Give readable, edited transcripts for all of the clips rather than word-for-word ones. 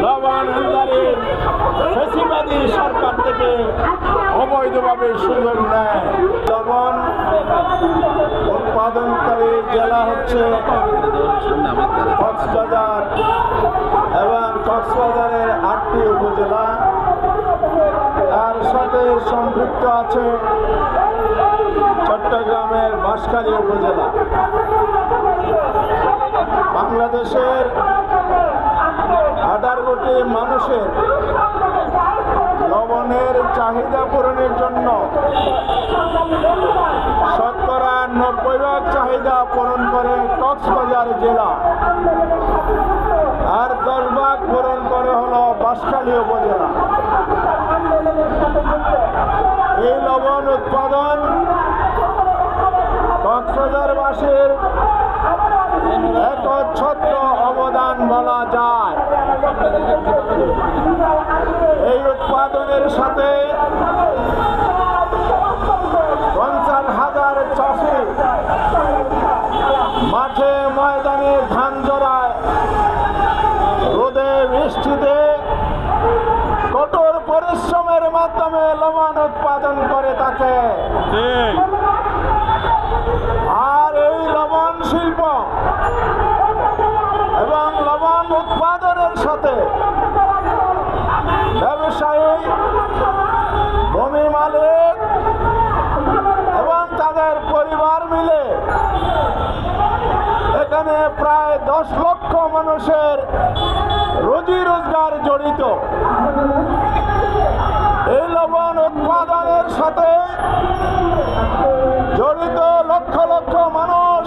লবণান্দারের ফ্যাসিবাদী সরকার থেকে অবৈধভাবে সুযোগ নেয়। লবণ উৎপাদনকারী জেলা হচ্ছে কক্সবাজার এবং কক্সবাজারের 8টি উপজেলা, তার সাথে সম্পৃক্ত আছে চট্টগ্রামের বাঁশখালী উপজেলা। বাংলাদেশের 18 কোটি মানুষের লবণের চাহিদা পূরণের জন্য শতকরা 90% চাহিদা পূরণ করে কক্সবাজার জেলা, আর 10% পূরণ করে হলো বাঁশখালী উপজেলা। এই লবণ উৎপাদন কক্সবাজারবাসীর একচ্ছত্র অবদান বলা যায়। এই উৎপাদনের সাথে 50,000 চাষি মাঠে ময়দানে ধান জড়ায়, রোদে বৃষ্টিতে কঠোর পরিশ্রমের মাধ্যমে লবণ উৎপাদন করে থাকে। আর এই লবণ শিল্প এবং লবণ উৎপাদনের সাথে ব্যবসায়ী, ভূমি মালিক এবং তাদের পরিবার মিলে এখানে প্রায় 10 লক্ষ মানুষের রুজি রোজগার জড়িত। এই লবণ উৎপাদনের সাথে জড়িত লক্ষ লক্ষ মানুষ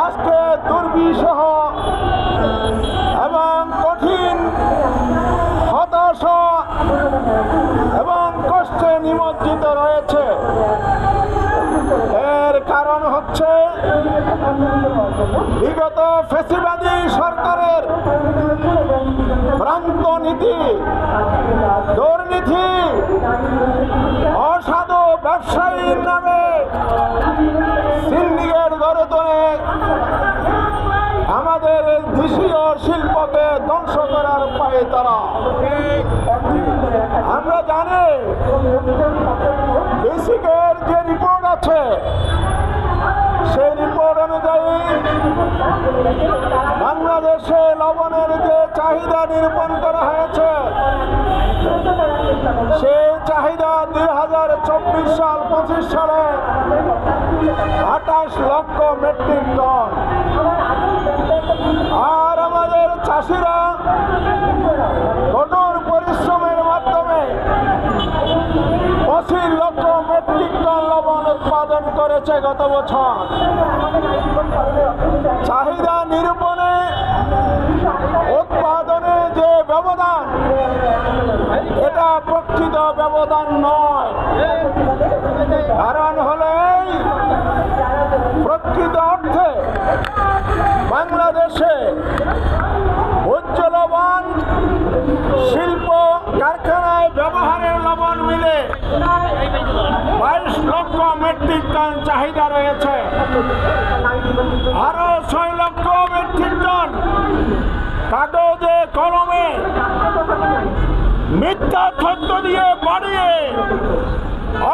আজকে দুর্বিষহ এবং কঠিন হতাশা এবং কষ্টে নিমজ্জিত রয়েছে। এর কারণ হচ্ছে বিগত ফ্যাসিবাদী সরকারের ভ্রান্ত নীতি, দুর্নীতি, অসাধু ব্যবসায়ীর নামে সিন্ডিকেট গড়ে তোলে আমাদের দেশীয় শিল্পকে ধ্বংস করার পায়ে তারা। আমরা জানি বেসিকের যে রিপোর্ট আছে সেই রিপোর্ট অনুযায়ী বাংলাদেশে লবণের যে চাহিদা নিরূপণ করা হয়েছে সেই চাহিদা 2024 সাল 25 সালে 28 লক্ষ মেট্রিক টন। আর আমাদের চাষিরা কঠোর পরিশ্রমের মাধ্যমে 25 লক্ষ মেট্রিক টন লবণ উৎপাদন করেছে গত বছর। চাহিদা নিরূপণে উৎপাদনে যে ব্যবধান, এটা প্রকৃত ব্যবধান নয়। কারণ হলো প্রকৃত অর্থে বাংলাদেশে ভোজ্য লবণ শিল্প কারখানায় ব্যবহারের লবণ মিলে 22 লক্ষ মেট্রিক টন চাহিদা রয়েছে। আরো 6 লক্ষ মেট্রিক টন কাগজে কলমে মিথ্যা তথ্য দিয়ে বাড়িয়ে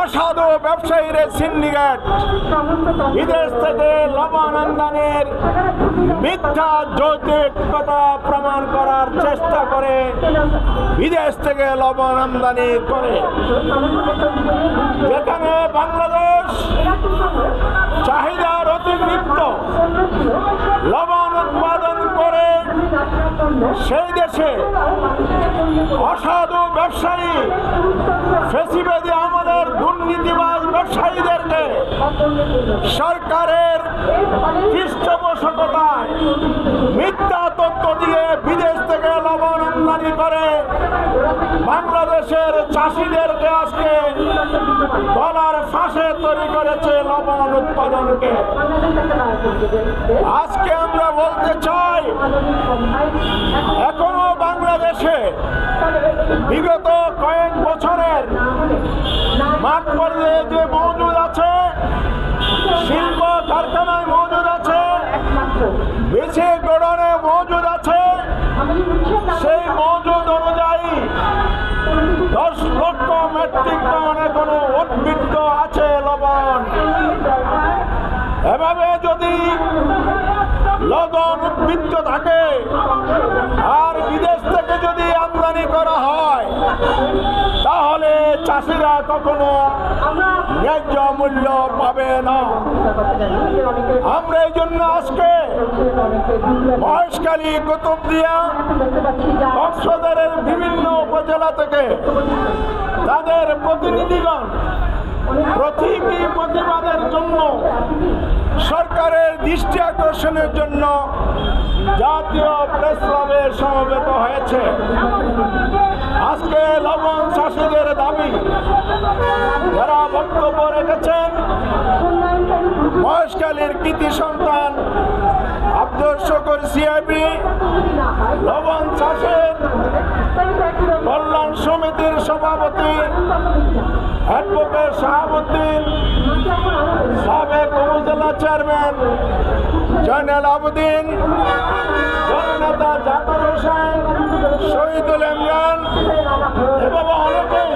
অসাধু ব্যবসায়ীর সিন্ডিকেট বিদেশ থেকে লবণ আমদানির মিথ্যা যৌক্তিকতা প্রমাণ করার চেষ্টা করে বিদেশ থেকে লবণ আমদানি করে। যেখানে বাংলাদেশ চাহিদার অতিরিক্ত লবণ উৎপাদন করে সেই দেশে অসাধু ব্যবসায়ী ফ্যাসিবাদী আমাদের দুর্নীতিবাজ ব্যবসায়ীদেরকে সরকারের পৃষ্ঠপোষকতায় মিথ্যা তথ্য দিয়ে বিদেশ থেকে লবণ আমদানি করে বাংলাদেশের চাষিদেরকে আজকে গলার ফাঁসে তৈরি করেছে লবণ উৎপাদনকে। আজকে আমরা বলতে চাই, এখনো বাংলাদেশে বিগত কয়েক বছরের মাঠ পর্যায়ে যে মজুদ আছে, শিল্প কারখানায় মজুদ আছে, বেশি গোডাউনে মজুদ আছে, উদ্বৃত্ত আছে লবণ। এভাবে যদি লবণ উদ্বৃত্ত থাকে আর বিদেশ থেকে যদি আমদানি করা হয়, তাহলে চাষিরা কখনো ন্যায্য মূল্য পাবে না। আমরা এই জন্য আজকে মহেশখালী, কুতুবদিয়া, কক্সবাজারের বিভিন্ন উপজেলা থেকে তাদের প্রতিনিধিগণ প্রতীকী প্রতিবাদের জন্য, সরকারের দৃষ্টি আকর্ষণের জন্য জাতীয় প্রেস ক্লাবে সমবেত হয়েছে। আজকে লবণ চাষীদের দাবি যারা বক্তব্য রেখেছেন, মহেশখালীর কৃতি সন্তান আব্দুল শুকুর সিআইবি, লবণ চাষের কল্যাণ সমিতির সভাপতি অ্যাডভোকেট শাহাবুদ্দিন, সাবেক উপজেলা চেয়ারম্যান জয়নাল আবেদিন, জননেতা জাকির হোসেন, শহীদুল ইমরান এবং অনেকেই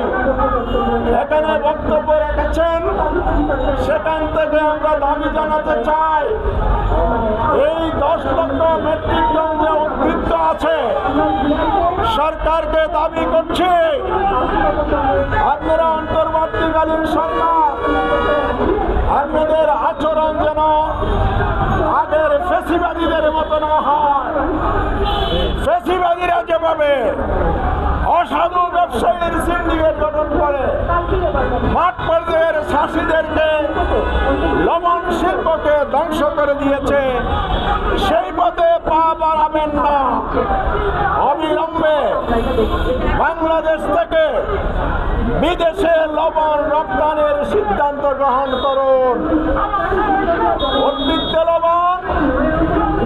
এখানে বক্তব্য রেখেছেন। সেখান থেকে আমরা দাবি জানাতে চাই, এই 10 লক্ষ মেট্রিক টন যে উদ্বৃত্ত আছে, সরকারকে দাবি করছে আপনারা অন্তর্বর্তীকালীন সরকার আপনাদের আচরণ যেন আগের ফেসিবাদীদের মতো না হয়। ফেসিবাদীরা যেভাবে অসাধু ব্যবসায়ীর সিন্ডিকেট গঠন করে মাঠ পর্যায়ের চাষীদেরকে, লবণ শিল্পকে ধ্বংস করে দিয়েছে, সেই পথে পা বাড়াবেন না। অবিলম্বে বাংলাদেশ থেকে বিদেশে লবণ রপ্তানির সিদ্ধান্ত গ্রহণ করুন। উদ্বৃত্ত লবণ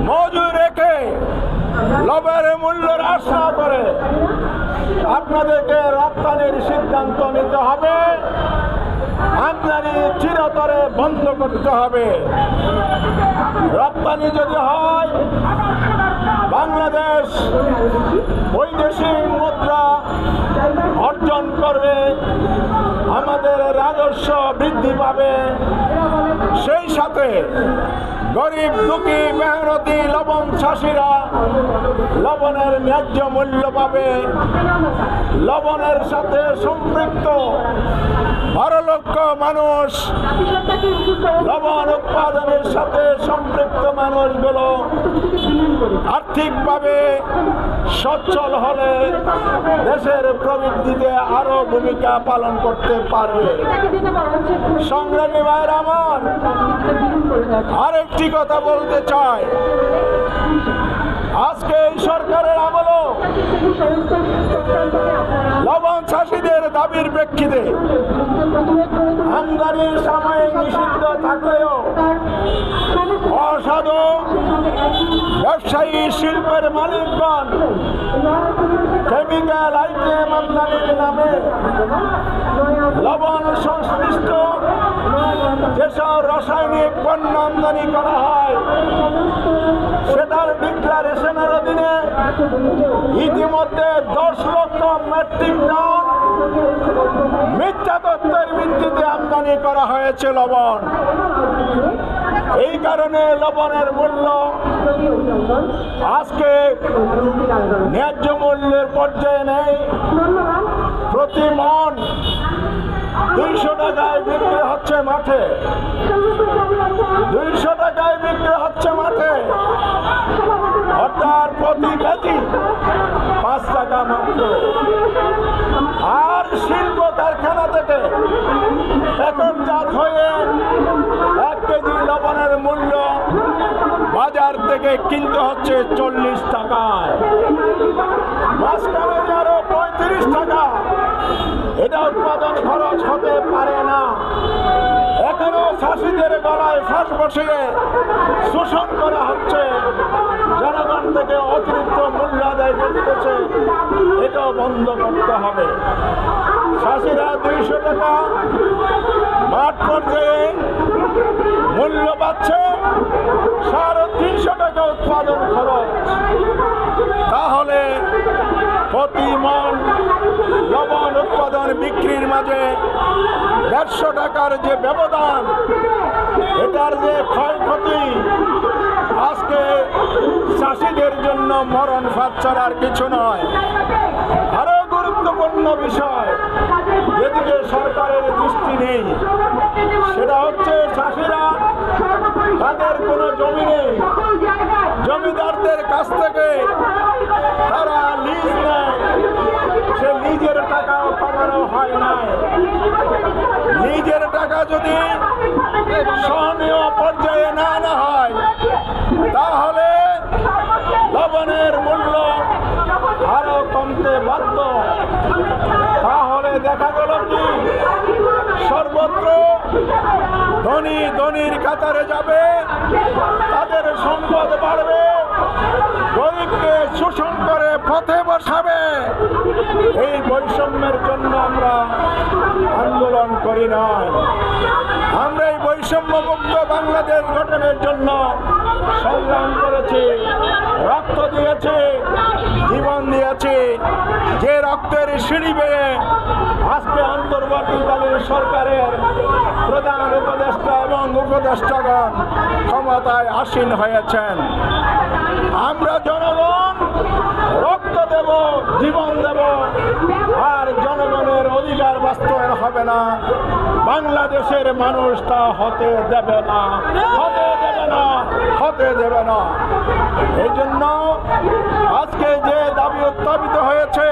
মজুদ রেখে লবণের মূল্য হ্রাস না করে আপনাদেরকে রপ্তানির সিদ্ধান্ত নিতে হবে। আমদানি চিরতরে বন্ধ করতে হবে। রপ্তানি যদি হয়, বাংলাদেশ বৈদেশিক মুদ্রা অর্জন করবে, আমাদের রাজস্ব বৃদ্ধি পাবে, সেই সাথে গরিব দুঃখী মেহনতি লবণ চাষীরা লবণের ন্যায্য মূল্য পাবে। লবণের সাথে সম্পৃক্ত 12 লক্ষ মানুষ, লবণ উৎপাদনের সাথে সম্পৃক্ত মানুষগুলো আর্থিকভাবে সচ্ছল হলে দেশের প্রবৃদ্ধিতে আরো ভূমিকা পালন করতে পারবে। সংগ্রামী ভাইয়েরা আমার, আরেকটি কথা বলতে চাই, আজকে এই সরকারের আমলও লবণ চাষীদের দাবির প্রেক্ষিতে আমদানির সাময়িক নিষিদ্ধ থাকলেও অসাধু ব্যবসায়ী শিল্পের মালিকগণ কেমিক্যাল আইটেম আমদানির নামে লবণ সংশ্লিষ্ট যেসব রাসায়নিক পণ্য আমদানি করা হয়, সেটার ডিক্লারেশনের অধীনে ইতিমধ্যে 10 লক্ষ মেট্রিক টন মিথ্যা তথ্যের ভিত্তিতে আমদানি করা হয়েছে লবণ। এই কারণে লবণের মূল্য আজকে ন্যায্য মূল্যের পর্যায়ে নেই। প্রতি মণ 200 টাকায় বিক্রি হচ্ছে মাঠে, 200 টাকায় বিক্রি হচ্ছে মাঠে, অর্থাৎ প্রতি কেজি 5 টাকা মাত্র। আর শিল্প কারখানা থেকে প্যাকেটজাত হয়ে 1 কেজি লবণের মূল্য বাজার থেকে কিনতে হচ্ছে 40 টাকায়, মাঝখানে আরো 35 টাকা। এটা উৎপাদন খরচ হতে পারে না। এখনো চাষীদের গলায় ফাঁস বসিয়ে শোষণ করা হচ্ছে, জনগণ থেকে অতিরিক্ত মূল্য আদায় করতেছে। এটাও বন্ধ করতে হবে। চাষীরা 200 টাকা মাঠ পর্যায়ে মূল্য পাচ্ছে, 350 টাকা উৎপাদন খরচ। তাহলে প্রতি মণ লবণ উৎপাদনের বিক্রির মাঝে 150 টাকার যে ব্যবধান, এটার যে ক্ষয়ক্ষতি, আজকে চাষিদের জন্য মরণ ফাঁদ ছাড়ার কিছু নয়। আরো গুরুত্বপূর্ণ বিষয় যেদিকে সরকারের দৃষ্টি নেই, সেটা হচ্ছে চাষিরা, তাদের কোনো জমি নেই, জমিদারদের কাছ থেকে তারা লিজ নেয়, সে লিজের টাকাও কমানো হয় না। লিজের টাকা যদি সহনীয় পর্যায়ে না আনা হয়, তাহলে লবণের মূল্য আরো কমতে বাধ্য। তাহলে দেখা গেল কি, সর্বত্র ধনী ধনীর কাতারে যাবে, তাদের সম্পদ বাড়বে, গরিবকে শোষণ করে পথে বসাবে। এই বৈষম্যের জন্য আমরা আন্দোলন করি নাই, আমরা এই বৈষম্য মুক্ত বাংলাদেশ গঠনের জন্য সংগ্রাম করেছি, রক্ত দিয়েছে, জীবন দিয়েছে। যে রক্তের সিঁড়ি বেয়ে আজকে অন্তর্বর্তীকালীন সরকারের প্রধান উপদেষ্টা এবং উপদেষ্টাগণ ক্ষমতায় আসীন হয়েছেন। আমরা জনগণ রক্ত দেব, জীবন দেব, আর জনগণের অধিকার বাস্তবায়ন হবে না, বাংলাদেশের মানুষ তা হতে দেবে না, হতে দেবে না, হতে দেবে না। এই জন্য আজকে যে দাবি উত্থাপিত হয়েছে,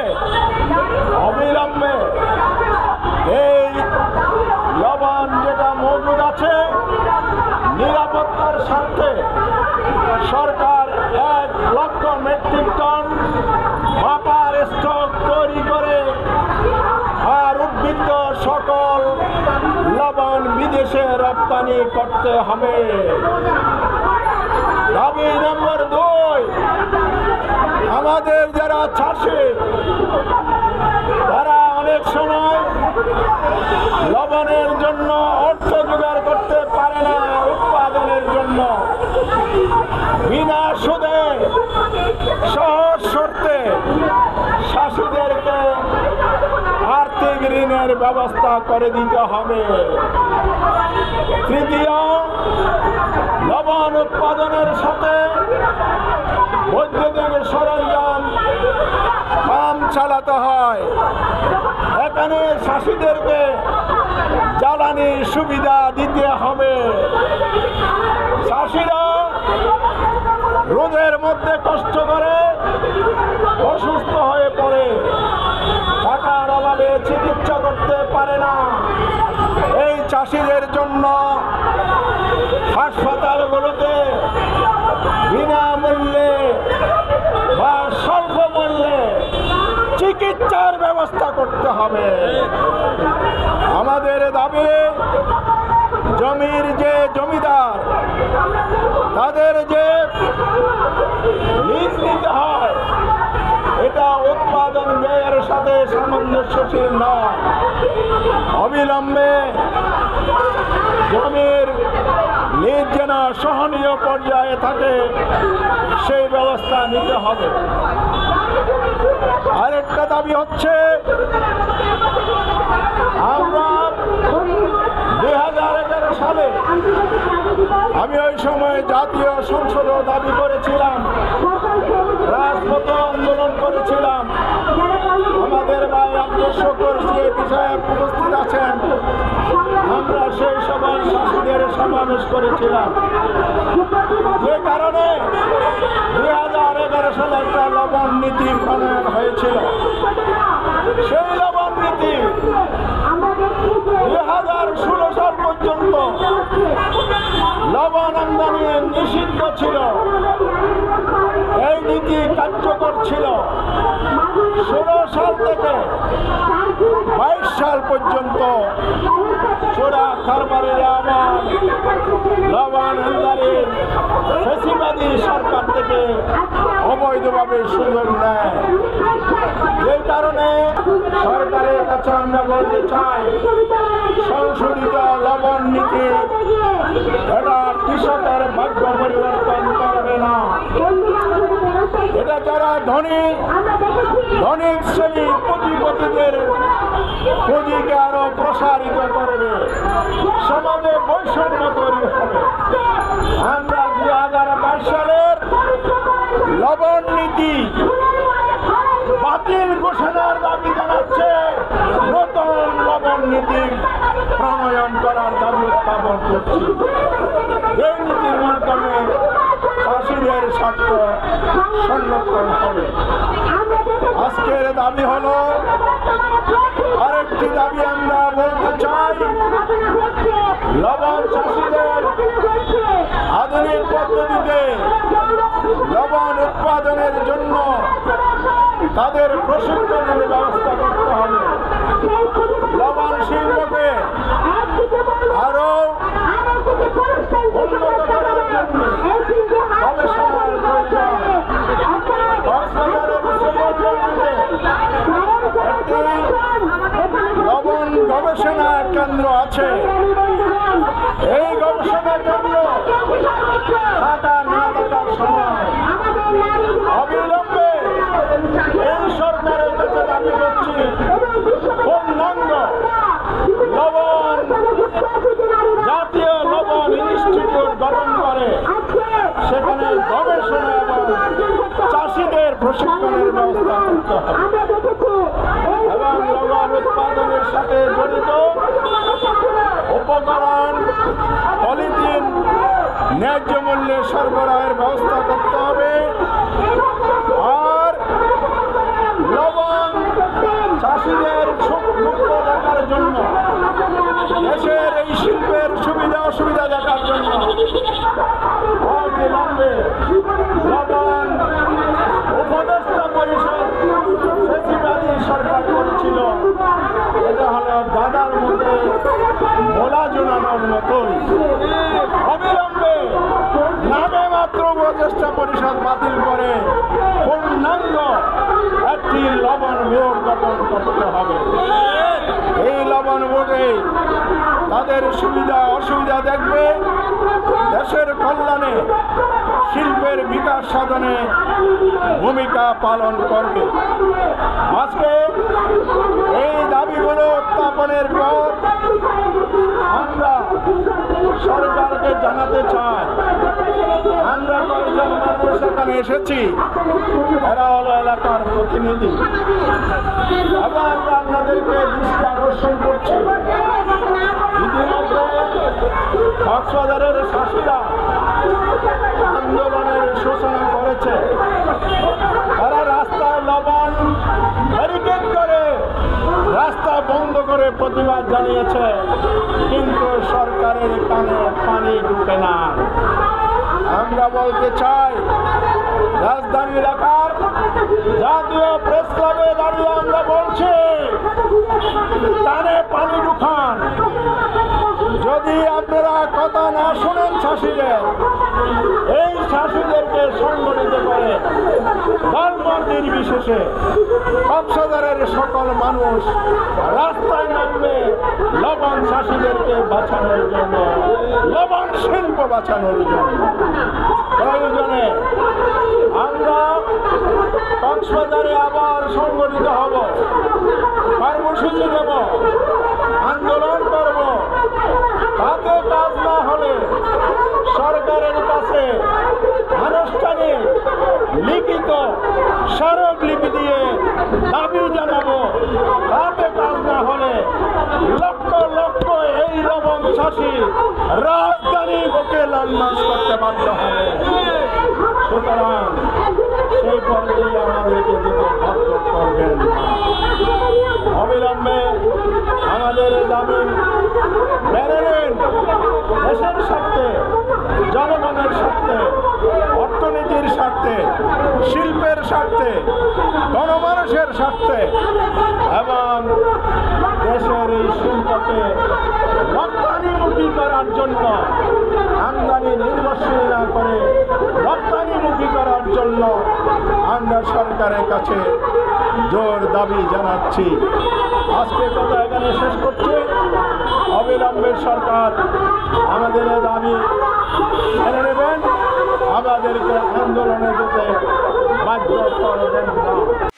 অবিলম্বে এই লবণ যেটা মজুদ আছে, নিরাপত্তার স্বার্থে সরকার 1 লক্ষ মেট্রিক টন বাপার স্টক তৈরি করে আর উদ্বৃত্ত সকল লবণ বিদেশে রপ্তানি করতে হবে। দাবি নম্বর 2, আমাদের যারা চাষি, তারা অনেক সময় লবণের জন্য অর্থ জোগাড় করতে পারে না, উৎপাদনের জন্য বিনা সুদে সহজ শর্তে চাষিদেরকে আর্থিক ঋণের ব্যবস্থা করে দিতে হবে। তৃতীয়, লবণ উৎপাদনের সাথে বৈদ্যুতিক সরঞ্জাম কাম চালাতে হয়। এখানে চাষিদেরকে জ্বালানির সুবিধা দিতে হবে। চাষিরা রোদের মধ্যে কষ্ট করে অসুস্থ হয়ে পড়ে, টাকার অভাবে চিকিৎসা করতে পারে না। এই চাষিদের জন্য হাসপাতালগুলোতে বিনামূল্যে বা স্বল্প মূল্যে চিকিৎসার ব্যবস্থা করতে হবে। আমাদের দাবি, জমির যে জমিদার, তাদের যে লিজ নিতে হয়, এটা উৎপাদন ব্যয়ের সাথে সামঞ্জস্যশীল নয়। অবিলম্বে জমির লিজ যেন সহনীয় পর্যায়ে থাকে, সেই ব্যবস্থা নিতে হবে। আরেকটা দাবি হচ্ছে, আমরা 2011 সালে আমি ওই সময় জাতীয় সংসদে দাবি করেছিলাম, রাজপথে আন্দোলন করেছিলাম। আমাদের ভাই আব্দুল শুকুর সিএপি সাহেব উপস্থিত আছেন। আমরা সেই সময় চাষিদের সমাবেশ করেছিলাম, যে কারণে 2011 সালে একটা লবণ নীতি প্রণয়ন হয়েছিল। সেই লবণ নীতি 2016 সাল পর্যন্ত লবণ আমদানি নিষিদ্ধ ছিল। এই নীতি কার্যকর ছিল 16 সাল থেকে 22 সাল পর্যন্ত। চোরা কারবারের আমার লবণ আমদানির ফ্যাসিবাদী সরকার থেকে অবৈধভাবে সুযোগ নেয়। এই কারণে সরকারের কাছে আমরা বলতে চাই, সংশোধিত লবণ নীতি এটা কৃষকের ভাগ্য পরিবর্তন করবে না, এটা যারা ধনী শ্রেণী পুঁজিপতিদের পুঁজিকে আরো প্রসারিত করবে, সমাজে বৈষম্য তৈরি হবে। আমরা 2022 সালের লবণ নীতি বাতিল ঘোষণার দাবি জানাচ্ছে, নতুন লবণ নীতি প্রণয়ন করার দাবি উত্থাপন করছি। এই নীতির মাধ্যমে চাষিদের স্বার্থ সংরক্ষণ হবে। আজকের দাবি হলো, আরেকটি দাবি আমরা বলতে চাই, লবণ চাষিদের আধুনিক পদ্ধতিতে লবণ উৎপাদনের জন্য তাদের প্রশিক্ষণের ব্যবস্থা করতে হবে। লবণ শিল্পকে আরো উন্নত করার জন্য গবেষণার প্রয়োজন। একটি লবণ গবেষণা কেন্দ্র আছে। এই গবেষণা কেন্দ্র থাকা না থাকার সময় অবিলম্বে এই সরকারের কাছে দাবি করছি, পূর্ণাঙ্গ লবণ জাতীয় লবণ ইনস্টিটিউট গঠন করে সেখানে গবেষণা এবং চাষিদের প্রশিক্ষণের ব্যবস্থা করতে হবে এবং লবণ উৎপাদনের সাথে জড়িত উপকরণ পলিথিন ন্যায্য মূল্যে সরবরাহের ব্যবস্থা করতে হবে। আর লবণ চাষিদের মুক্ত দেখার জন্য, দেশের এই শিল্পের সুবিধা অসুবিধা দেখার জন্য অবিলম্বে লবণ উপদেষ্টা পরিষদ ফেসিবাদী সরকার করেছিল, এটা হলো গাদার মধ্যে মোলা জোনানোর মতোই। অবিলম্বে নামে মাত্র উপদেষ্টা পরিষদ বাতিল করে পূর্ণাঙ্গ একটি লবণ বোর্ড গঠন করতে হবে। এই লবণ বোর্ডে তাদের সুবিধা অসুবিধা দেখবে, দেশের কল্যাণে শিল্পের বিকাশ সাধনে ভূমিকা পালন করবে। আজকে এই দাবিগুলো উত্থাপনের পর আমরা সরকারকে জানাতে চাই, আমরা কয়েকজন মানুষ এখানে এসেছি, এরা হলো এলাকার প্রতিনিধি এবং আমরা আপনাদেরকে দৃষ্টি আকর্ষণ করছি। ইতিমধ্যে কক্সবাজারের চাষিরা আন্দোলনের সূচনা করেছে। তারা রাস্তায় লবণ ব্যারিকেড করে রাস্তা বন্ধ করে প্রতিবাদ জানিয়েছে, কিন্তু সরকারের কানে পানি ঢুকে না। আমরা বলতে চাই, রাজধানী এলাকার জাতীয় প্রেস ক্লাবে দাঁড়িয়ে আমরা বলছি, কানে পানি ঢুকান। যদি আপনারা কথা না শোনেন চাষিদের, এই চাষিদেরকে সংগঠিত করে ধর্ম নির্বিশেষে কক্সবাজারের সকল মানুষ রাস্তায় নামবে লবণ চাষিদেরকে বাঁচানোর জন্য, লবণ শিল্প বাঁচানোর জন্য। প্রয়োজনে আমরা কক্সবাজারে আবার সংগঠিত হব, কর্মসূচি দেব, আন্দোলন করব। তাতে কাজ না হলে সরকারের কাছে আনুষ্ঠানিক লিখিত স্মারকলিপি দিয়ে দাবি জানাবো। তাতে কাজ না হলে লক্ষ লক্ষ এই লবণ চাষি রাজধানী বুকে লঞ্চ করতে বাধ্য হবে। সুতরাং সেই পর্যায়ে আমাদেরকে যেতে বাধ্য করবেন না। অবিলম্বে আমাদের দাবি মেনে নিন। দেশের স্বার্থে, জনগণের স্বার্থে, অর্থনীতির স্বার্থে, শিল্পের স্বার্থে, গণমানুষের স্বার্থে এবং দেশের এই শিল্পকে রপ্তানিমুখী করার জন্য, আমদানি নির্ভরশীল না করে রপ্তানিমুখী করার জন্য আমরা সরকারের কাছে জোর দাবি জানাচ্ছি। আজকে কথা এখানে শেষ করছি। অবিলম্বে সরকার আমাদের দাবি মেনে নেবেন, আমাদেরকে আন্দোলনে যেতে বাধ্য করবেন না।